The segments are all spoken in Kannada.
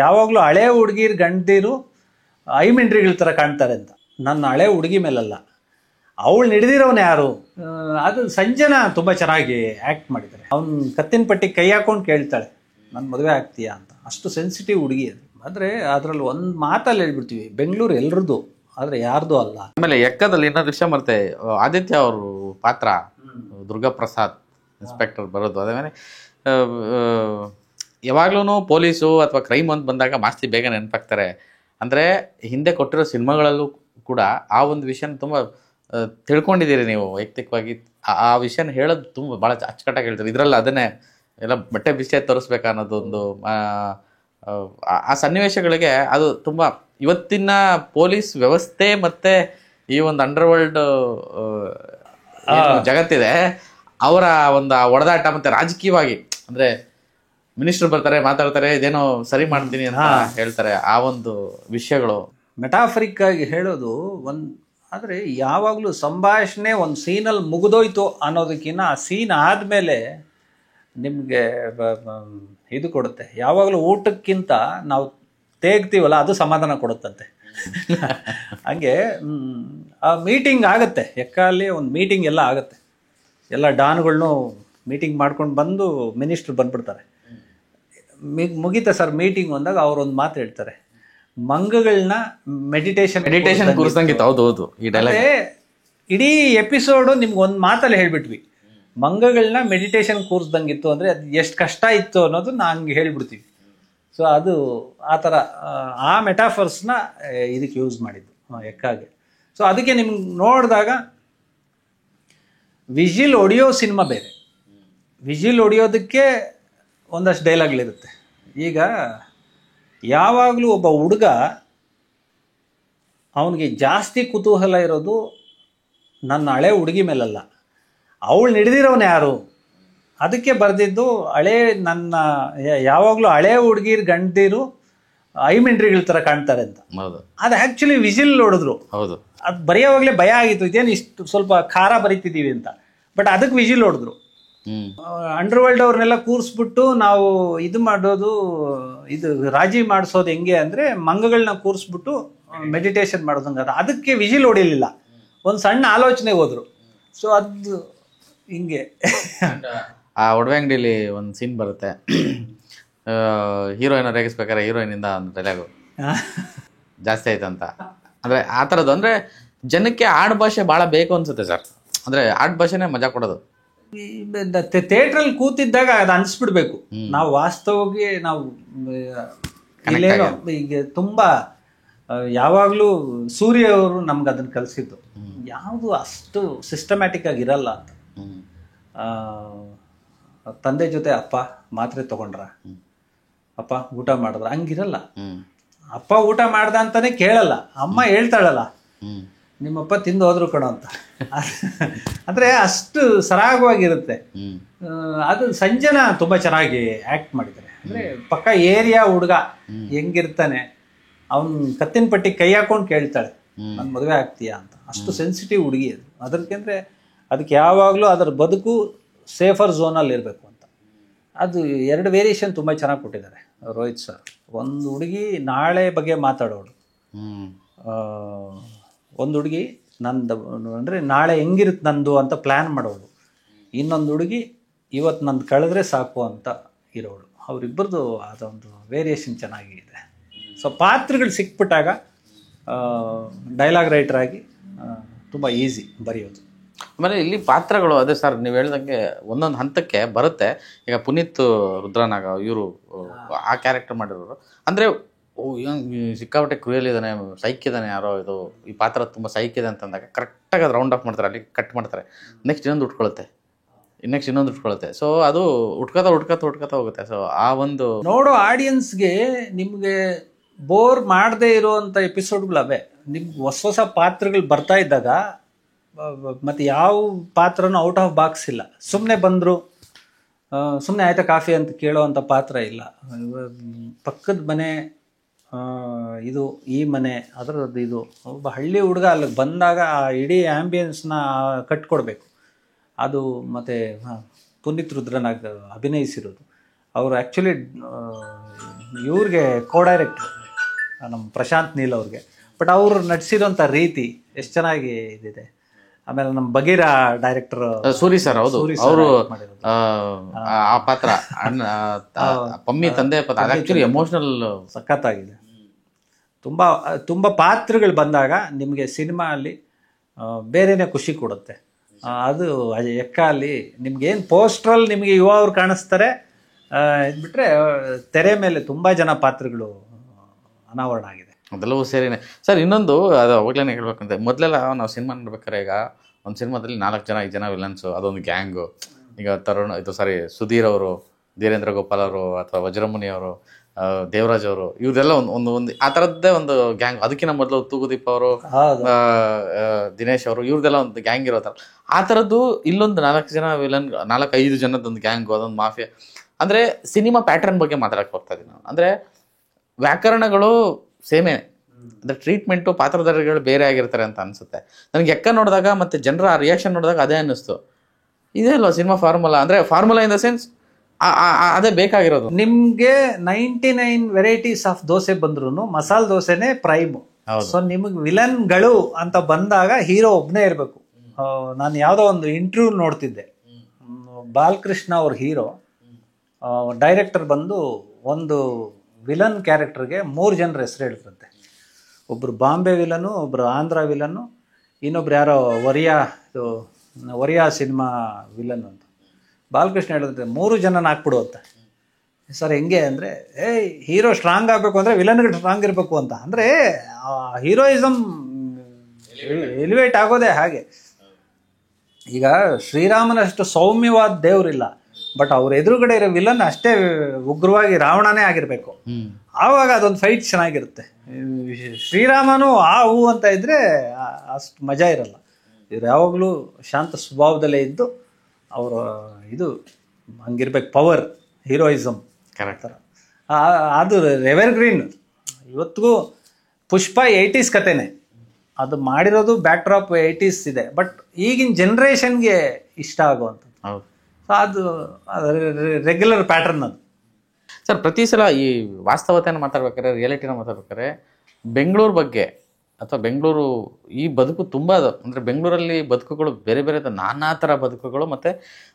ಯಾವಾಗಲೂ ಹಳೆ ಹುಡುಗಿರ್ ಗಂಡೀರು ಐಮಿಂಡ್ರಿಗಳ ಥರ ಕಾಣ್ತಾರೆ ಅಂತ. ನನ್ನ ಹಳೆ ಹುಡುಗಿ ಮೇಲಲ್ಲ, ಅವಳು ಹಿಡಿದಿರೋನು ಯಾರು. ಅದು ಸಂಜನಾ ತುಂಬ ಚೆನ್ನಾಗಿ ಆ್ಯಕ್ಟ್ ಮಾಡಿದ್ದಾರೆ. ಅವ್ನು ಕತ್ತಿನ ಪಟ್ಟಿ ಕೈ ಹಾಕೊಂಡು ಕೇಳ್ತಾಳೆ ನನ್ನ ಮದುವೆ ಆಗ್ತೀಯಾ ಅಂತ. ಅಷ್ಟು ಸೆನ್ಸಿಟಿವ್ ಹುಡುಗಿ ಅದು. ಆದರೆ ಅದರಲ್ಲಿ ಒಂದು ಮಾತಲ್ಲಿ ಹೇಳ್ಬಿಡ್ತೀವಿ, ಬೆಂಗಳೂರು ಎಲ್ರದ್ದು ಆದರೆ ಯಾರ್ದು ಅಲ್ಲ. ಆಮೇಲೆ ಎಕ್ಕದಲ್ಲಿ ಇನ್ನೊಂದು ವಿಷಯ ಮತ್ತೆ ಆದಿತ್ಯ ಅವರು ಪಾತ್ರ ದುರ್ಗಾ ಪ್ರಸಾದ್ ಇನ್ಸ್ಪೆಕ್ಟರ್ ಬರೋದು. ಅದೇ ಯಾವಾಗ್ಲೂ ಪೊಲೀಸು ಅಥವಾ ಕ್ರೈಮ್ ಅಂತ ಬಂದಾಗ ಮಾಸ್ತಿ ಬೇಗ ನೆನಪಾಗ್ತಾರೆ. ಅಂದರೆ ಹಿಂದೆ ಕೊಟ್ಟಿರೋ ಸಿನಿಮಾಗಳಲ್ಲೂ ಕೂಡ ಆ ಒಂದು ವಿಷಯನ ತುಂಬ ತಿಳ್ಕೊಂಡಿದ್ದೀರಿ ನೀವು ವೈಯಕ್ತಿಕವಾಗಿ. ಆ ವಿಷಯನ ಹೇಳೋದು ತುಂಬ ಭಾಳ ಅಚ್ಚುಕಟ್ಟಾಗಿ ಹೇಳ್ತಾರೆ. ಇದರಲ್ಲಿ ಅದನ್ನೇ ಎಲ್ಲ ಬಟ್ಟೆ ಬಿಸಿ ತೋರಿಸ್ಬೇಕು ಅನ್ನೋದೊಂದು ಆ ಸನ್ನಿವೇಶಗಳಿಗೆ ಅದು ತುಂಬ ಇವತ್ತಿನ ಪೊಲೀಸ್ ವ್ಯವಸ್ಥೆ ಮತ್ತು ಈ ಒಂದು ಅಂಡರ್ವರ್ಲ್ಡ್ ಜಗತ್ತಿದೆ ಅವರ ಒಂದು ಹೊಡೆದಾಟ ಮತ್ತು ರಾಜಕೀಯವಾಗಿ ಅಂದರೆ ಮಿನಿಸ್ಟರ್ ಬರ್ತಾರೆ, ಮಾತಾಡ್ತಾರೆ, ಇದೇನೋ ಸರಿ ಮಾಡ್ತೀನಿ ಅಂತ ಹೇಳ್ತಾರೆ. ಆ ಒಂದು ವಿಷಯಗಳು ಮೆಟಾಫರಿಕ್ ಆಗಿ ಹೇಳೋದು ಒಂದು. ಆದರೆ ಯಾವಾಗಲೂ ಸಂಭಾಷಣೆ ಒಂದು ಸೀನಲ್ಲಿ ಮುಗಿದೋಯ್ತು ಅನ್ನೋದಕ್ಕಿಂತ ಆ ಸೀನ್ ಆದಮೇಲೆ ನಿಮಗೆ ಇದು ಕೊಡುತ್ತೆ. ಯಾವಾಗಲೂ ಊಟಕ್ಕಿಂತ ನಾವು ತೇಗ್ತೀವಲ್ಲ ಅದು ಸಮಾಧಾನ ಕೊಡುತ್ತಂತೆ. ಹಾಗೆ ಆ ಮೀಟಿಂಗ್ ಆಗುತ್ತೆ, ಎಕ್ಕಲ್ಲಿ ಒಂದು ಮೀಟಿಂಗ್ ಎಲ್ಲ ಆಗುತ್ತೆ. ಎಲ್ಲ ಡಾನ್ಗಳ್ನು ಮೀಟಿಂಗ್ ಮಾಡ್ಕೊಂಡು ಬಂದು ಮಿನಿಸ್ಟ್ರು ಬಂದ್ಬಿಡ್ತಾರೆ. ಮುಗೀತಾ ಸರ್ ಮೀಟಿಂಗ್ ಅಂದಾಗ ಅವ್ರೊಂದು ಮಾತು ಹೇಳ್ತಾರೆ, ಮಂಗಗಳನ್ನ ಮೆಡಿಟೇಷನ್ ಕೂರಿಸಂಗಿತ್ತು. ಹೌದು, ಇಡೀ ಎಪಿಸೋಡು ನಿಮ್ಗೆ ಒಂದು ಮಾತಲ್ಲಿ ಹೇಳ್ಬಿಟ್ವಿ, ಮಂಗಗಳನ್ನ ಮೆಡಿಟೇಷನ್ ಕೂರಿಸ್ದಂಗಿತ್ತು. ಅಂದರೆ ಅದು ಎಷ್ಟು ಕಷ್ಟ ಇತ್ತು ಅನ್ನೋದು ಹಂಗೆ ಹೇಳ್ಬಿಡ್ತೀವಿ. ಸೊ ಅದು ಆ ಥರ ಆ ಮೆಟಾಫರ್ಸ್ನ ಇದಕ್ಕೆ ಯೂಸ್ ಮಾಡಿದ್ದು ಎಕ್ಕಾಗೆ. ಸೊ ಅದಕ್ಕೆ ನಿಮ್ಗೆ ನೋಡಿದಾಗ ವಿಜಿಲ್ ಹೊಡೆಯೋ ಸಿನಿಮಾ ಬೇರೆ, ವಿಜಿಲ್ ಹೊಡೆಯೋದಕ್ಕೆ ಒಂದಷ್ಟು ಡೈಲಾಗ್ಗಳಿರುತ್ತೆ. ಈಗ ಯಾವಾಗಲೂ ಒಬ್ಬ ಹುಡುಗ ಅವನಿಗೆ ಜಾಸ್ತಿ ಕುತೂಹಲ ಇರೋದು ನನ್ನ ಹಳೆ ಹುಡುಗಿ ಮೇಲಲ್ಲ, ಅವಳು ಹಿಡಿದಿರೋನು ಯಾರು. ಅದಕ್ಕೆ ಬರೆದಿದ್ದು ನನ್ನ ಯಾವಾಗಲೂ ಹಳೆ ಹುಡುಗಿರ್ ಗಂಡೀರು ಐಮಿಂಡ್ರಿಗಳ ಥರ ಕಾಣ್ತಾರೆ ಅಂತ. ಅದು ಆ್ಯಕ್ಚುಲಿ ವಿಜಿಲ್ ಹೊಡೆದ್ರು. ಹೌದು, ಅದು ಬರೆಯೋವಾಗಲೇ ಭಯ ಆಗಿತ್ತು, ಇದೇನು ಇಷ್ಟು ಸ್ವಲ್ಪ ಖಾರ ಬರೀತಿದ್ದೀವಿ ಅಂತ. ಬಟ್ ಅದಕ್ಕೆ ವಿಜಿಲ್ ಹೊಡೆದ್ರು. ಅಂಡರ್ವರ್ಲ್ಡ್ ಅವ್ರನ್ನೆಲ್ಲ ಕೂರಿಸ್ಬಿಟ್ಟು ನಾವು ಇದು ಮಾಡೋದು, ಇದು ರಾಜಿ ಮಾಡಿಸೋದು ಹೆಂಗೆ ಅಂದರೆ ಮಂಗಗಳನ್ನ ಕೂರಿಸ್ಬಿಟ್ಟು ಮೆಡಿಟೇಷನ್ ಮಾಡೋದಂಗ. ಅದಕ್ಕೆ ವಿಜಿಲ್ ಹೊಡಿಲಿಲ್ಲ, ಒಂದು ಸಣ್ಣ ಆಲೋಚನೆಗೆ ಹೋದ್ರು. ಸೊ ಅದು ಹಿಂಗೆ. ಆ ಒಡವೆ ಅಂಗಡಿಲಿ ಒಂದು ಸೀನ್ ಬರುತ್ತೆ, ಹೀರೋಯಿನ್ ರೇಗಿಸ್ಬೇಕಾದ್ರೆ ಹೀರೋಯಿನಿಂದ ಒಂದು ಡೈಲಾಗು ಜಾಸ್ತಿ ಆಯ್ತಂತ. ಅಂದರೆ ಆ ಥರದ್ದು. ಅಂದರೆ ಜನಕ್ಕೆ ಆಡ್ ಭಾಷೆ ಭಾಳ ಬೇಕು ಅನ್ಸುತ್ತೆ ಸರ್. ಅಂದರೆ ಆಡ್ ಭಾಷೆನೇ ಮಜಾ ಕೊಡೋದು. ಥಿಯೇಟ್ರಲ್ಲಿ ಕೂತಿದ್ದಾಗ ಅದು ಅನ್ಸ್ಬಿಡ್ಬೇಕು. ನಾವು ವಾಸ್ತವವಾಗಿ ನಾವು ಈಗ ತುಂಬ ಯಾವಾಗಲೂ ಸೂರ್ಯ ಅವರು ನಮ್ಗೆ ಅದನ್ನ ಕಲಿಸಿದ್ದು, ಯಾವುದು ಅಷ್ಟು ಸಿಸ್ಟಮ್ಯಾಟಿಕ್ ಆಗಿ ಇರಲ್ಲ ಅಂತ. ತಂದೆ ಜೊತೆ ಅಪ್ಪ ಮಾತ್ರೆ ತಗೊಂಡ್ರ, ಅಪ್ಪ ಊಟ ಮಾಡಿದ್ರ, ಹಂಗಿರಲ್ಲ. ಅಪ್ಪ ಊಟ ಮಾಡ್ದ ಅಂತಾನೆ ಕೇಳಲ್ಲ, ಅಮ್ಮ ಹೇಳ್ತಾಳಲ್ಲ ನಿಮ್ಮಪ್ಪ ತಿಂದು ಹೋದ್ರು ಕಣೋ ಅಂತ. ಅಂದರೆ ಅಷ್ಟು ಸರಾಗವಾಗಿರುತ್ತೆ. ಅದು ಸಂಜನಾ ತುಂಬ ಚೆನ್ನಾಗಿ ಆ್ಯಕ್ಟ್ ಮಾಡಿದ್ದಾರೆ. ಅಂದರೆ ಪಕ್ಕ ಏರಿಯಾ ಹುಡುಗ ಹೆಂಗಿರ್ತಾನೆ, ಅವನು ಕತ್ತಿನ ಪಟ್ಟಿ ಕೈ ಹಾಕೊಂಡು ಕೇಳ್ತಾಳೆ ನನ್ನ ಮದುವೆ ಆಗ್ತೀಯಾ ಅಂತ. ಅಷ್ಟು ಸೆನ್ಸಿಟಿವ್ ಹುಡುಗಿ ಅದು. ಅದಕ್ಕೆಂದರೆ ಅದಕ್ಕೆ ಯಾವಾಗಲೂ ಅದರ ಬದುಕು ಸೇಫರ್ ಝೋನಲ್ಲಿ ಇರಬೇಕು ಅಂತ. ಅದು ಎರಡು ವೇರಿಯೇಷನ್ ತುಂಬ ಚೆನ್ನಾಗಿ ಕೊಟ್ಟಿದ್ದಾರೆ ರೋಹಿತ್ ಸರ್. ಒಂದು ಹುಡುಗಿ ನಾಳೆ ಬಗ್ಗೆ ಮಾತಾಡೋಳು, ಒಂದು ಹುಡುಗಿ ನಂದು ಅಂದರೆ ನಾಳೆ ಹೆಂಗಿರುತ್ತೆ ನಂದು ಅಂತ ಪ್ಲ್ಯಾನ್ ಮಾಡೋಳು, ಇನ್ನೊಂದು ಹುಡುಗಿ ಇವತ್ತು ನಂದು ಕಳೆದ್ರೆ ಸಾಕು ಅಂತ ಇರೋಳು. ಅವರಿಬ್ಬರದು ಅದೊಂದು ವೇರಿಯೇಷನ್ ಚೆನ್ನಾಗಿದೆ. ಸೊ ಪಾತ್ರಗಳು ಸಿಕ್ಬಿಟ್ಟಾಗ ಡೈಲಾಗ್ ರೈಟರ್ ಆಗಿ ತುಂಬ ಈಸಿ ಬರೆಯೋದು. ಆಮೇಲೆ ಇಲ್ಲಿ ಪಾತ್ರಗಳು ಅದೇ ಸರ್ ನೀವು ಹೇಳ್ದಂಗೆ ಒಂದೊಂದು ಹಂತಕ್ಕೆ ಬರುತ್ತೆ. ಈಗ ಪುನೀತ್ ರುದ್ರನಾಗ ಇವರು ಆ ಕ್ಯಾರೆಕ್ಟರ್ ಮಾಡಿರೋರು ಅಂದರೆ ಸಿಕ್ಕಾಪಟ್ಟೆ ಕ್ರೂಯಲ್ ಇದ್ದಾನೆ, ಸೈಕ್ ಇದ್ದಾನೆ ಯಾರೋ, ಇದು ಈ ಪಾತ್ರ ತುಂಬ ಸೈಕ್ ಇದೆ ಅಂತಂದಾಗ ಕರೆಕ್ಟಾಗಿ ಅದು ರೌಂಡ್ ಆಫ್ ಮಾಡ್ತಾರೆ, ಅಲ್ಲಿ ಕಟ್ ಮಾಡ್ತಾರೆ, ನೆಕ್ಸ್ಟ್ ಇನ್ನೊಂದು ಉಟ್ಕೊಳುತ್ತೆ, ನೆಕ್ಸ್ಟ್ ಇನ್ನೊಂದು ಉಟ್ಕೊಳುತ್ತೆ. ಸೊ ಅದು ಉಟ್ಕೋತಾ ಹೋಗುತ್ತೆ. ಸೊ ಆ ಒಂದು ನೋಡೋ ಆಡಿಯನ್ಸ್ಗೆ ನಿಮಗೆ ಬೋರ್ ಮಾಡದೇ ಇರೋವಂಥ ಎಪಿಸೋಡ್ಗಳವೆ. ನಿಮ್ಗೆ ಹೊಸ ಪಾತ್ರಗಳು ಬರ್ತಾ ಇದ್ದಾಗ ಮತ್ತು ಯಾವ ಪಾತ್ರನೂ ಔಟ್ ಆಫ್ ಬಾಕ್ಸ್ ಇಲ್ಲ. ಸುಮ್ಮನೆ ಬಂದರು ಸುಮ್ಮನೆ ಆಯ್ತಾ ಕಾಫಿ ಅಂತ ಕೇಳೋವಂಥ ಪಾತ್ರ ಇಲ್ಲ. ಪಕ್ಕದ ಮನೆ ಇದು, ಈ ಮನೆ ಅದರದ್ದು ಇದು. ಒಬ್ಬ ಹಳ್ಳಿ ಹುಡುಗ ಅಲ್ಲಿಗೆ ಬಂದಾಗ ಆ ಇಡೀ ಆ್ಯಂಬಿಯನ್ಸ್ನ ಕಟ್ಕೊಡ್ಬೇಕು. ಅದು ಮತ್ತು ಪುನೀತ್ ರುದ್ರನಾಗ ಅಭಿನಯಿಸಿರೋದು ಅವರು ಆ್ಯಕ್ಚುಲಿ ಇವ್ರಿಗೆ ಕೋ-ಡೈರೆಕ್ಟ್ರು ನಮ್ಮ ಪ್ರಶಾಂತ್ ನೀಲ್ ಅವ್ರಿಗೆ. ಬಟ್ ಅವರು ನಟಿಸಿರೋಂಥ ರೀತಿ ಎಷ್ಟು ಚೆನ್ನಾಗಿ ಇದಿದೆ. ಆಮೇಲೆ ನಮ್ಮ ಬಗೀರಾ ಡೈರೆಕ್ಟರ್ ಸೂರಿ ಸರ್, ಹೌದು, ಅವರು ಆ ಪಾತ್ರ ಪಮ್ಮಿ ತಂದೆ ಪಾತ್ರ ಆಕ್ಚುಲಿ ಎಮೋಷನಲ್ ಸಖತ್ತಾಗಿದೆ. ತುಂಬ ತುಂಬ ಪಾತ್ರಗಳು ಬಂದಾಗ ನಿಮಗೆ ಸಿನಿಮಾ ಅಲ್ಲಿ ಬೇರೆನೇ ಖುಷಿ ಕೊಡುತ್ತೆ. ಅದು ಎಕ್ಕ ಅಲ್ಲಿ ನಿಮ್ಗೇನು ಪೋಸ್ಟ್ರಲ್ಲಿ ನಿಮಗೆ ಯುವ ಅವ್ರು ಕಾಣಿಸ್ತಾರೆ, ಬಿಟ್ಟರೆ ತೆರೆ ಮೇಲೆ ತುಂಬ ಜನ ಪಾತ್ರಗಳು ಅನಾವರಣ ಆಗಿದೆ. ಅದೆಲ್ಲವೂ ಸೇರಿನೇ ಸರ್. ಇನ್ನೊಂದು ಅದು ಅವಾಗಲೇ ಹೇಳ್ಬೇಕಂತೆ, ಮೊದಲೆಲ್ಲ ನಾವು ಸಿನಿಮಾ ನೋಡ್ಬೇಕಾರೆ ಈಗ ಒಂದು ಸಿನಿಮಾದಲ್ಲಿ 4 ಜನ 5 ಜನ ವಿಲನ್ಸು, ಅದೊಂದು ಗ್ಯಾಂಗು. ಈಗ ಸುಧೀರ್ ಅವರು, ಧೀರೇಂದ್ರ ಗೋಪಾಲ್ ಅವರು, ಅಥವಾ ವಜ್ರಮುನಿ ಅವರು, ದೇವರಾಜ್ ಅವರು, ಇವ್ರದೆಲ್ಲ ಒಂದು ಆ ಥರದ್ದೇ ಒಂದು ಗ್ಯಾಂಗ್. ಅದಕ್ಕಿಂತ ಮೊದಲು ತೂಗುದೀಪ್ ಅವರು, ದಿನೇಶ್ ಅವರು, ಇವ್ರದೆಲ್ಲ ಒಂದು ಗ್ಯಾಂಗ್ ಇರೋ ಥರ. ಆ ಥರದ್ದು ಇಲ್ಲೊಂದು 4 ಜನ ವಿಲನ್, 4-5 ಜನದೊಂದು ಗ್ಯಾಂಗು, ಅದೊಂದು ಮಾಫಿಯಾ. ಅಂದರೆ ಸಿನಿಮಾ ಪ್ಯಾಟರ್ನ್ ಬಗ್ಗೆ ಮಾತಾಡಕ್ಕೆ ಹೋಗ್ತಾ ಇದ್ದೀನಿ ನಾನು. ಅಂದರೆ ವ್ಯಾಕರಣಗಳು ಸೇಮೇ, ಅಂದರೆ ಟ್ರೀಟ್ಮೆಂಟು ಪಾತ್ರಧಾರಿಗಳು ಬೇರೆ ಆಗಿರ್ತಾರೆ ಅಂತ ಅನಿಸುತ್ತೆ ನನಗೆ. ಎಕ್ಕ ನೋಡಿದಾಗ ಮತ್ತು ಜನರ ರಿಯಾಕ್ಷನ್ ನೋಡಿದಾಗ ಅದೇ ಅನ್ನಿಸ್ತು. ಇದೇ ಅಲ್ವಾ ಸಿನಿಮಾ ಫಾರ್ಮುಲಾ? ಅಂದರೆ ಫಾರ್ಮುಲಾ ಇನ್ ದ ಸೆನ್ಸ್ ಅದೇ ಬೇಕಾಗಿರೋದು. ನಿಮಗೆ 99 ವೆರೈಟೀಸ್ ಆಫ್ ದೋಸೆ ಬಂದ್ರು ಮಸಾಲೆ ದೋಸೆನೇ ಪ್ರೈಮು. ಸೊ ನಿಮಗೆ ವಿಲನ್ಗಳು ಅಂತ ಬಂದಾಗ ಹೀರೋ ಒಬ್ಬನೇ ಇರಬೇಕು. ನಾನು ಯಾವುದೋ ಒಂದು ಇಂಟರ್ವ್ಯೂ ನೋಡ್ತಿದ್ದೆ, ಬಾಲಕೃಷ್ಣ ಅವ್ರ ಹೀರೋ, ಡೈರೆಕ್ಟರ್ ಬಂದು ಒಂದು ವಿಲನ್ ಕ್ಯಾರೆಕ್ಟರ್ಗೆ 3 ಜನರ ಹೆಸರು ಹೇಳ್ತಂತೆ. ಒಬ್ಬರು ಬಾಂಬೆ ವಿಲನು, ಒಬ್ಬರು ಆಂಧ್ರ ವಿಲನ್ನು, ಇನ್ನೊಬ್ರು ಯಾರೋ ಒರಿಯಾ ಸಿನಿಮಾ ವಿಲನ್ ಅಂತ. ಬಾಲಕೃಷ್ಣ ಹೇಳಿದ್ರೆ 3 ಜನನ ಹಾಕ್ಬಿಡು ಅಂತ. ಸರ್ ಹೆಂಗೆ ಅಂದರೆ, ಹೀರೋ ಸ್ಟ್ರಾಂಗ್ ಆಗಬೇಕು ಅಂದರೆ ವಿಲನ್ಗಳು ಸ್ಟ್ರಾಂಗ್ ಇರಬೇಕು ಅಂತ. ಅಂದರೆ ಹೀರೋಯಿಸಮ್ ಎಲಿವೇಟ್ ಆಗೋದೇ ಹಾಗೆ. ಈಗ ಶ್ರೀರಾಮನಷ್ಟು ಸೌಮ್ಯವಾದ ದೇವರಿಲ್ಲ, ಬಟ್ ಅವ್ರ ಎದುರುಗಡೆ ಇರೋ ವಿಲನ್ ಅಷ್ಟೇ ಉಗ್ರವಾಗಿ ರಾವಣನೇ ಆಗಿರಬೇಕು. ಆವಾಗ ಅದೊಂದು ಫೈಟ್ ಚೆನ್ನಾಗಿರುತ್ತೆ. ಶ್ರೀರಾಮನು ಆ ಹೂ ಅಂತ ಇದ್ರೆ ಅಷ್ಟು ಮಜಾ ಇರಲ್ಲ. ಇವ್ರು ಯಾವಾಗಲೂ ಶಾಂತ ಸ್ವಭಾವದಲ್ಲೇ ಇದ್ದು ಅವರು ಇದು ಹಂಗಿರ್ಬೇಕು, ಪವರ್, ಹೀರೋಯಿಸಮ್ ಕರೆಕ್ಟ್. ಅದು ಎವರ್ ಗ್ರೀನ್. ಇವತ್ತಿಗೂ ಪುಷ್ಪ 80s ಕತೆನೆ, ಅದು ಮಾಡಿರೋದು ಬ್ಯಾಕ್ ಡ್ರಾಪ್ 80s ಇದೆ, ಬಟ್ ಈಗಿನ ಜನ್ರೇಷನ್ಗೆ ಇಷ್ಟ ಆಗುವಂಥದ್ದು. ಹೌದು, ಅದು ರೆಗ್ಯುಲರ್ ಪ್ಯಾಟರ್ನ್ ಅದು. ಸರ್, ಪ್ರತಿ ಸಲ ಈ ವಾಸ್ತವತೆಯನ್ನು ಮಾತಾಡ್ಬೇಕಾದ್ರೆ, ರಿಯಾಲಿಟಿನ ಮಾತಾಡ್ಬೇಕಾದ್ರೆ ಬೆಂಗಳೂರು ಬಗ್ಗೆ ಅಥವಾ ಬೆಂಗಳೂರು ಈ ಬದುಕು ತುಂಬ, ಅಂದರೆ ಬೆಂಗಳೂರಲ್ಲಿ ಬದುಕುಗಳು ಬೇರೆ ಬೇರೆ ನಾನಾ ಥರ ಬದುಕುಗಳು. ಮತ್ತು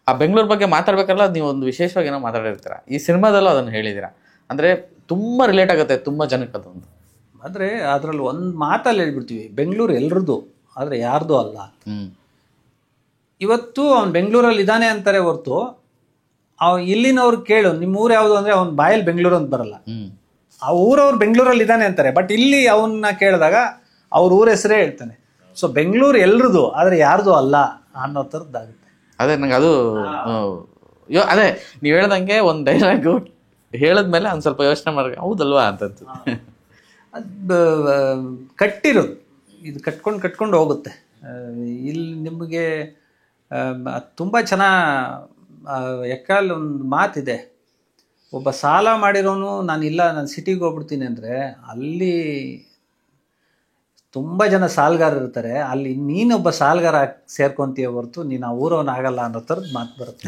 ಆ ಬೆಂಗಳೂರು ಬಗ್ಗೆ ಮಾತಾಡ್ಬೇಕಲ್ಲ, ನೀವು ಒಂದು ವಿಶೇಷವಾಗಿ ಏನೋ ಮಾತಾಡಿರ್ತೀರ, ಈ ಸಿನಿಮಾದಲ್ಲೂ ಅದನ್ನು ಹೇಳಿದ್ದೀರಾ. ಅಂದರೆ ತುಂಬ ರಿಲೇಟ್ ಆಗುತ್ತೆ ತುಂಬ ಜನಕ್ಕೆ ಅದೊಂದು. ಅಂದರೆ ಅದರಲ್ಲಿ ಒಂದು ಮಾತಲ್ಲಿ ಹೇಳ್ಬಿಡ್ತೀವಿ, ಬೆಂಗಳೂರು ಎಲ್ರದ್ದು ಆದರೆ ಯಾರ್ದು ಅಲ್ಲ. ಇವತ್ತು ಅವ್ನು ಬೆಂಗಳೂರಲ್ಲಿ ಇದ್ದಾನೆ ಅಂತಾರೆ ಹೊರತು ಇಲ್ಲಿನವ್ರು ಕೇಳು ನಿಮ್ಮ ಊರು ಯಾವುದು ಅಂದರೆ ಅವ್ನ ಬಾಯಲ್ಲಿ ಬೆಂಗಳೂರು ಅಂತ ಬರಲ್ಲ. ಆ ಊರವ್ರು ಬೆಂಗಳೂರಲ್ಲಿ ಇದ್ದಾನೆ ಅಂತಾರೆ, ಬಟ್ ಇಲ್ಲಿ ಅವನ್ನ ಕೇಳಿದಾಗ ಅವ್ರ ಊರ ಹೆಸರೇ ಹೇಳ್ತಾನೆ. ಸೊ ಬೆಂಗಳೂರು ಎಲ್ರದು ಆದರೆ ಯಾರ್ದು ಅಲ್ಲ ಅನ್ನೋ ಥರದ್ದಾಗುತ್ತೆ. ಅದೇ ನಂಗೆ ಅದು ಅದೇ ನೀವು ಹೇಳ್ದಂಗೆ ಒಂದು ಡೈಲಾಗು ಹೇಳಿದ್ಮೇಲೆ ಒಂದು ಸ್ವಲ್ಪ ಯೋಚನೆ ಮಾಡಿ ಹೌದಲ್ವಾ ಅಂತ ಅದು ಕಟ್ಟಿರೋದು, ಇದು ಕಟ್ಕೊಂಡು ಹೋಗುತ್ತೆ. ಇಲ್ಲಿ ನಿಮಗೆ ತುಂಬ ಎಕ್ಕಲ್ಲಿ ಒಂದು ಮಾತಿದೆ, ಒಬ್ಬ ಸಾಲ ಮಾಡಿರೋನು ನಾನು ಸಿಟಿಗೆ ಹೋಗ್ಬಿಡ್ತೀನಿ ಅಂದರೆ ಅಲ್ಲಿ ತುಂಬ ಜನ ಸಾಲಗಾರರು ಇರ್ತಾರೆ, ಅಲ್ಲಿ ನೀನೊಬ್ಬ ಸಾಲಗಾರ ಸೇರ್ಕೊಂತೀಯ ಹೊರತು ನೀನು ಆ ಊರವನು ಆಗಲ್ಲ ಅನ್ನೋ ಥರದ್ದು ಮಾತು ಬರುತ್ತೆ.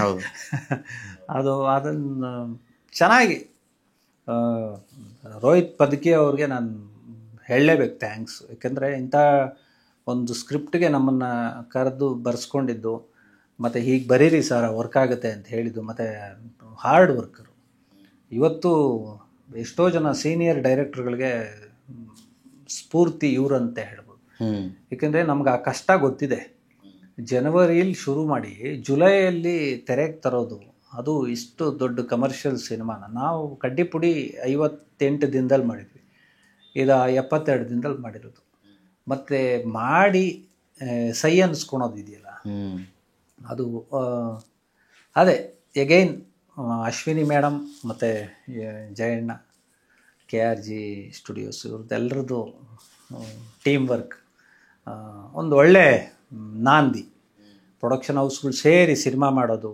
ಅದನ್ನು ಚೆನ್ನಾಗಿ ರೋಹಿತ್ ಪದಕಿ ಅವ್ರಿಗೆ ನಾನು ಹೇಳಲೇಬೇಕು ಥ್ಯಾಂಕ್ಸ್. ಯಾಕೆಂದರೆ ಇಂಥ ಒಂದು ಸ್ಕ್ರಿಪ್ಟ್ಗೆ ನಮ್ಮನ್ನು ಕರೆದು ಬರೆಸ್ಕೊಂಡಿದ್ದು, ಮತ್ತು ಹೀಗೆ ಬರೀರಿ ಸರ್ ವರ್ಕ್ ಆಗುತ್ತೆ ಅಂತ ಹೇಳಿದ್ದು, ಮತ್ತು ಹಾರ್ಡ್ ವರ್ಕರು. ಇವತ್ತು ಎಷ್ಟೋ ಜನ ಸೀನಿಯರ್ ಡೈರೆಕ್ಟರ್ಗಳಿಗೆ ಸ್ಫೂರ್ತಿ ಇವರಂತೆ ಹೇಳ್ಬೋದು. ಏಕೆಂದರೆ ನಮ್ಗೆ ಆ ಕಷ್ಟ ಗೊತ್ತಿದೆ. ಜನವರಿಯಲ್ಲಿ ಶುರು ಮಾಡಿ ಜುಲೈಯಲ್ಲಿ ತೆರೆಗೆ ತರೋದು, ಅದು ಇಷ್ಟು ದೊಡ್ಡ ಕಮರ್ಷಿಯಲ್ ಸಿನಿಮಾನ ನಾವು ಕಡ್ಡಿಪುಡಿ 58 ದಿನದಲ್ಲಿ ಮಾಡಿದ್ವಿ, ಇದು 72 ದಿನದಲ್ಲಿ ಮಾಡಿರೋದು. ಮತ್ತು ಮಾಡಿ ಸೈ ಅನ್ನಿಸ್ಕೊಳೋದು ಇದೆಯಲ್ಲ, ಅದು ಅದೇ ಎಗೈನ್ ಅಶ್ವಿನಿ ಮೇಡಮ್ ಮತ್ತು ಜಯಣ್ಣ, KRG ಸ್ಟುಡಿಯೋಸ್, ಇವ್ರದ್ದೆಲ್ಲರದ್ದು ಟೀಮ್ ವರ್ಕ್ ಒಂದು ಒಳ್ಳೆ ನಾಂದಿ. ಪ್ರೊಡಕ್ಷನ್ ಹೌಸ್ಗಳು ಸೇರಿ ಸಿನಿಮಾ ಮಾಡೋದು,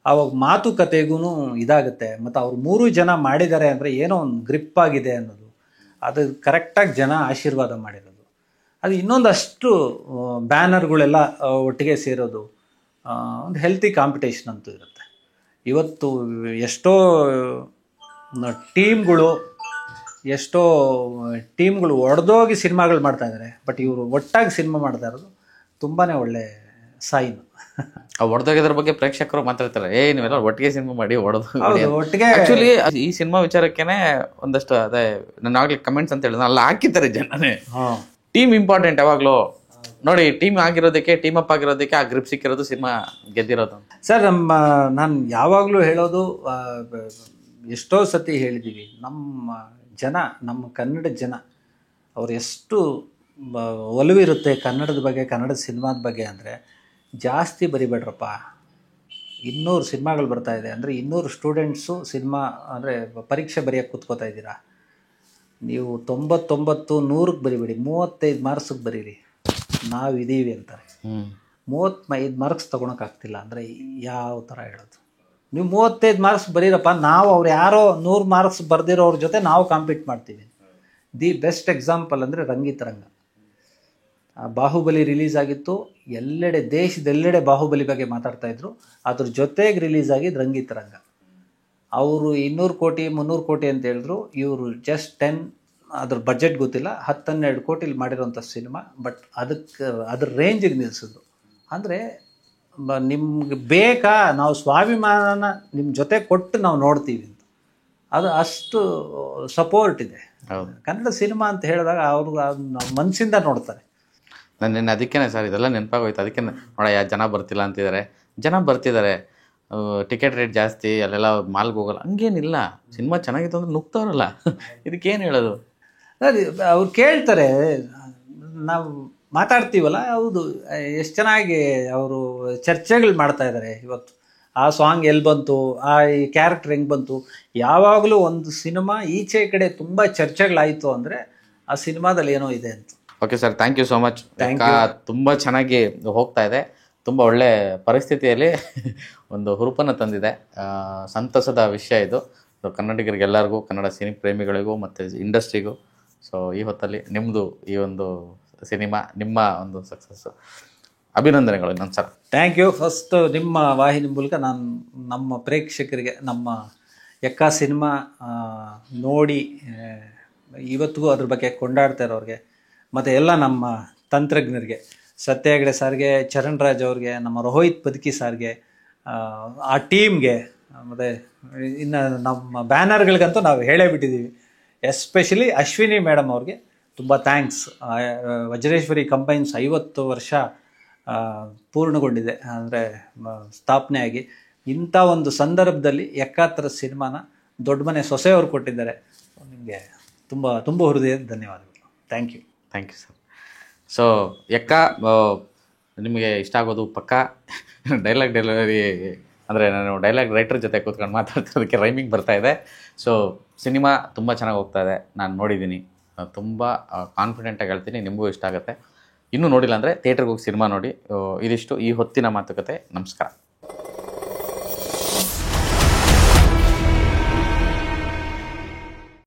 ಆವಾಗ ಮಾತುಕತೆಗೂ ಇದಾಗುತ್ತೆ. ಮತ್ತು ಅವ್ರು 3 ಜನ ಮಾಡಿದ್ದಾರೆ ಅಂದರೆ ಏನೋ ಒಂದು ಗ್ರಿಪ್ ಆಗಿದೆ ಅನ್ನೋದು, ಅದು ಕರೆಕ್ಟಾಗಿ ಜನ ಆಶೀರ್ವಾದ ಮಾಡಿರೋದು. ಅದು ಇನ್ನೊಂದಷ್ಟು ಬ್ಯಾನರ್ಗಳೆಲ್ಲ ಒಟ್ಟಿಗೆ ಸೇರೋದು, ಒಂದು ಹೆಲ್ತಿ ಕಾಂಪಿಟೇಷನ್ ಅಂತೂ ಇರುತ್ತೆ. ಇವತ್ತು ಎಷ್ಟೋ ಟೀಮ್ಗಳು ಎಷ್ಟೋ ಟೀಮ್ಗಳು ಒಡೆದೋಗಿ ಸಿನಿಮಾಗಳು ಮಾಡ್ತಾ ಇದ್ದಾರೆ, ಬಟ್ ಇವರು ಒಟ್ಟಾಗಿ ಸಿನಿಮಾ ಮಾಡ್ತಾ ಇರೋದು ತುಂಬಾ ಒಳ್ಳೆ ಸೈನ್. ಆ ಹೊಡೆದೋಗಿದ್ರ ಬಗ್ಗೆ ಪ್ರೇಕ್ಷಕರು ಮಾತಾಡ್ತಾರೆ, ನೀವೆಲ್ಲ ಒಟ್ಟಿಗೆ ಸಿನಿಮಾ ಮಾಡಿ ಹೌದು, ಒಟ್ಟಿಗೆ ಆಕ್ಚುಲಿ ಈ ಸಿನಿಮಾ ವಿಚಾರಕ್ಕೇನೆ ಒಂದಷ್ಟು ಅದೇ ನಾನು ಆಗ್ಲಿ ಕಮೆಂಟ್ಸ್ ಅಂತ ಹೇಳಿದ್ರೆ ಅಲ್ಲಿ ಹಾಕಿದ್ದಾರೆ ಜನನೇ. ಟೀಮ್ ಇಂಪಾರ್ಟೆಂಟ್ ಯಾವಾಗ್ಲೂ ನೋಡಿ, ಟೀಮ್ ಆಗಿರೋದಕ್ಕೆ, ಟೀಮ್ ಅಪ್ ಆಗಿರೋದಕ್ಕೆ ಆ ಗ್ರಿಪ್ ಸಿಕ್ಕಿರೋದು, ಸಿನಿಮಾ ಗೆದ್ದಿರೋದು. ಸರ್ ನಾನು ಯಾವಾಗಲೂ ಹೇಳೋದು, ಎಷ್ಟೋ ಸತಿ ಹೇಳಿದ್ದೀವಿ, ನಮ್ಮ ಕನ್ನಡ ಜನ ಅವ್ರು ಎಷ್ಟು ಒಲವಿರುತ್ತೆ ಕನ್ನಡದ ಬಗ್ಗೆ, ಕನ್ನಡದ ಸಿನಿಮಾದ ಬಗ್ಗೆ ಅಂದರೆ ಜಾಸ್ತಿ ಬರಿಬೇಡ್ರಪ್ಪ. 200 ಸಿನಿಮಾಗಳು ಬರ್ತಾ ಇದೆ ಅಂದರೆ 200 ಸ್ಟೂಡೆಂಟ್ಸು ಸಿನಿಮಾ ಅಂದರೆ ಪರೀಕ್ಷೆ ಬರೆಯೋಕ್ಕೆ ಕೂತ್ಕೋತಾ ಇದ್ದೀರಾ. ನೀವು 99, 100ಕ್ಕೆ ಬರಿಬೇಡಿ, 35 ಮಾರ್ಕ್ಸಿಗೆ ಬರೀರಿ. ನಾವು ಇದ್ದೀವಿ ಅಂತಾರೆ. 35 ಮಾರ್ಕ್ಸ್ ತೊಗೊಳಕ್ಕಾಗ್ತಿಲ್ಲ ಅಂದರೆ ಯಾವ ಥರ ಹೇಳೋದು? ನೀವು 35 ಮಾರ್ಕ್ಸ್ ಬರೀರಪ್ಪ, ನಾವು ಅವ್ರು ಯಾರೋ 100 ಮಾರ್ಕ್ಸ್ ಬರೆದಿರೋರ ಜೊತೆ ನಾವು ಕಾಂಪೀಟ್ ಮಾಡ್ತೀವಿ. ದಿ ಬೆಸ್ಟ್ ಎಕ್ಸಾಂಪಲ್ ಅಂದರೆ ರಂಗಿತರಂಗ. ಬಾಹುಬಲಿ ರಿಲೀಸ್ ಆಗಿತ್ತು, ಎಲ್ಲೆಡೆ ದೇಶದೆಲ್ಲೆಡೆ ಬಾಹುಬಲಿ ಬಗ್ಗೆ ಮಾತಾಡ್ತಾಯಿದ್ರು. ಅದ್ರ ಜೊತೆಗೆ ರಿಲೀಸ್ ಆಗಿದ್ದು ರಂಗಿತರಂಗ. ಅವರು 200 ಕೋಟಿ 300 ಕೋಟಿ ಅಂತ ಹೇಳಿದ್ರು, ಇವರು ಜಸ್ಟ್ 10, ಅದ್ರ ಬಜೆಟ್ ಗೊತ್ತಿಲ್ಲ, 10-12 ಕೋಟಿಲಿ ಮಾಡಿರೋಂಥ ಸಿನಿಮಾ. ಬಟ್ ಅದ್ರ ರೇಂಜಿಗೆ ನಿಲ್ಲಿಸಿದ್ರು. ಅಂದರೆ ನಿಮ್ಗೆ ಬೇಕಾ, ನಾವು ಸ್ವಾಭಿಮಾನ ನಿಮ್ಮ ಜೊತೆ ಕೊಟ್ಟು ನಾವು ನೋಡ್ತೀವಿ ಅಂತ. ಅದು ಅಷ್ಟು ಸಪೋರ್ಟ್ ಇದೆ ಕನ್ನಡ ಸಿನಿಮಾ ಅಂತ ಹೇಳಿದಾಗ. ಅವರು ಮನಸ್ಸಿಂದ ನೋಡ್ತಾರೆ. ನಾನು ಅದಕ್ಕೇನೆ ಸರ್ ಇದೆಲ್ಲ ನೆನಪಾಗೋಯ್ತು. ಅದಕ್ಕೆ ನೋಡ ಜನ ಬರ್ತಿಲ್ಲ ಅಂತಿದ್ದಾರೆ. ಜನ ಬರ್ತಿದ್ದಾರೆ, ಟಿಕೆಟ್ ರೇಟ್ ಜಾಸ್ತಿ, ಅಲ್ಲೆಲ್ಲ ಮಾಲ್ಗೆ ಹೋಗಲ್ಲ, ಹಂಗೇನಿಲ್ಲ. ಸಿನಿಮಾ ಚೆನ್ನಾಗಿತ್ತು ಅಂದ್ರೆ ನುಗ್ತವ್ರಲ್ಲ, ಇದಕ್ಕೇನು ಹೇಳೋದು? ಅವ್ರು ಕೇಳ್ತಾರೆ, ನಾವು ಮಾತಾಡ್ತೀವಲ್ಲ, ಹೌದು, ಎಷ್ಟು ಚೆನ್ನಾಗಿ ಅವರು ಚರ್ಚೆಗಳು ಮಾಡ್ತಾ ಇದ್ದಾರೆ. ಇವತ್ತು ಆ ಸಾಂಗ್ ಎಲ್ಲಿ ಬಂತು, ಈ ಕ್ಯಾರೆಕ್ಟರ್ ಹೆಂಗೆ ಬಂತು, ಯಾವಾಗಲೂ ಒಂದು ಸಿನಿಮಾ ಈಚೆ ಕಡೆ ತುಂಬ ಚರ್ಚೆಗಳಾಯಿತು ಅಂದರೆ ಆ ಸಿನಿಮಾದಲ್ಲಿ ಏನೋ ಇದೆ ಅಂತ. Okay sir, thank you so much. ತುಂಬ ಚೆನ್ನಾಗಿ ಹೋಗ್ತಾ ಇದೆ, ತುಂಬ ಒಳ್ಳೆ ಪರಿಸ್ಥಿತಿಯಲ್ಲಿ ಒಂದು ಹುರುಪನ್ನು ತಂದಿದೆ. ಸಂತಸದ ವಿಷಯ ಇದು ಕನ್ನಡಿಗರಿಗೆಲ್ಲರಿಗೂ, ಕನ್ನಡ ಸಿನಿ ಪ್ರೇಮಿಗಳಿಗೂ ಮತ್ತು ಇಂಡಸ್ಟ್ರಿಗೂ. ಸೊ ಈ ಹೊತ್ತಲ್ಲಿ ನಿಮ್ಮದು ಈ ಒಂದು ಸಿನಿಮಾ, ನಿಮ್ಮ ಒಂದು ಸಕ್ಸಸ್ಸು, ಅಭಿನಂದನೆಗಳು ನನ್ನ ಸರ್. Thank you. ಫಸ್ಟ್ ನಿಮ್ಮ ವಾಹಿನಿ ಮೂಲಕ ನಾನು ನಮ್ಮ ಪ್ರೇಕ್ಷಕರಿಗೆ, ನಮ್ಮ ಎಕ್ಕ ಸಿನಿಮಾ ನೋಡಿ ಇವತ್ತಿಗೂ ಅದ್ರ ಬಗ್ಗೆ ಕೊಂಡಾಡ್ತಾ ಇರೋರಿಗೆ, ಮತ್ತು ಎಲ್ಲ ನಮ್ಮ ತಂತ್ರಜ್ಞರಿಗೆ, ಸತ್ಯ ಹೆಗಡೆ ಸರ್ಗೆ, ಚರಣ್ ರಾಜ್ ಅವ್ರಿಗೆ, ನಮ್ಮ ರೋಹಿತ್ ಬದುಕಿ ಸರ್ಗೆ, ಆ ಟೀಮ್ಗೆ, ಮತ್ತು ಇನ್ನು ನಮ್ಮ ಬ್ಯಾನರ್ಗಳಿಗಂತೂ ನಾವು ಹೇಳೇ ಬಿಟ್ಟಿದ್ದೀವಿ. ಎಸ್ಪೆಷಲಿ ಅಶ್ವಿನಿ ಮೇಡಮ್ ಅವ್ರಿಗೆ ತುಂಬ ಥ್ಯಾಂಕ್ಸ್. ವಜ್ರೇಶ್ವರಿ ಕಂಪೈನ್ಸ್ 50 ವರ್ಷ ಪೂರ್ಣಗೊಂಡಿದೆ, ಅಂದರೆ ಸ್ಥಾಪನೆ ಆಗಿ. ಇಂಥ ಒಂದು ಸಂದರ್ಭದಲ್ಲಿ ಎಕ್ಕಾತರ ಸಿನಿಮಾನ ದೊಡ್ಡ ಮನೆ ಸೊಸೆಯವರು ಕೊಟ್ಟಿದ್ದಾರೆ. ನಿಮಗೆ ತುಂಬ ತುಂಬ ಹೃದಯದ ಧನ್ಯವಾದಗಳು. Thank you. Thank you sir. So ಎಕ್ಕ ನಿಮಗೆ ಇಷ್ಟ ಆಗೋದು ಪಕ್ಕ. ಡೈಲಾಗ್ ಡೆಲಿವರಿ ಅಂದರೆ ನಾನು ಡೈಲಾಗ್ ರೈಟರ್ ಜೊತೆ ಕೂತ್ಕೊಂಡು ಮಾತಾಡ್ತಿರೋದಕ್ಕೆ ರೈಮಿಂಗ್ ಬರ್ತಾ ಇದೆ. ಸೊ ಸಿನಿಮಾ ತುಂಬ ಚೆನ್ನಾಗಿ ಹೋಗ್ತಾ ಇದೆ, ನಾನು ನೋಡಿದ್ದೀನಿ. ತುಂಬ ಕಾನ್ಫಿಡೆಂಟಾಗಿ ಹೇಳ್ತೀನಿ, ನಿಮಗೂ ಇಷ್ಟ ಆಗುತ್ತೆ. ಇನ್ನೂ ನೋಡಿಲ್ಲ ಅಂದರೆ ಥಿಯೇಟ್ರಿಗೆ ಹೋಗಿ ಸಿನಿಮಾ ನೋಡಿ. ಇದಿಷ್ಟು ಈ ಹೊತ್ತಿನ ಮಾತುಕತೆ. ನಮಸ್ಕಾರ.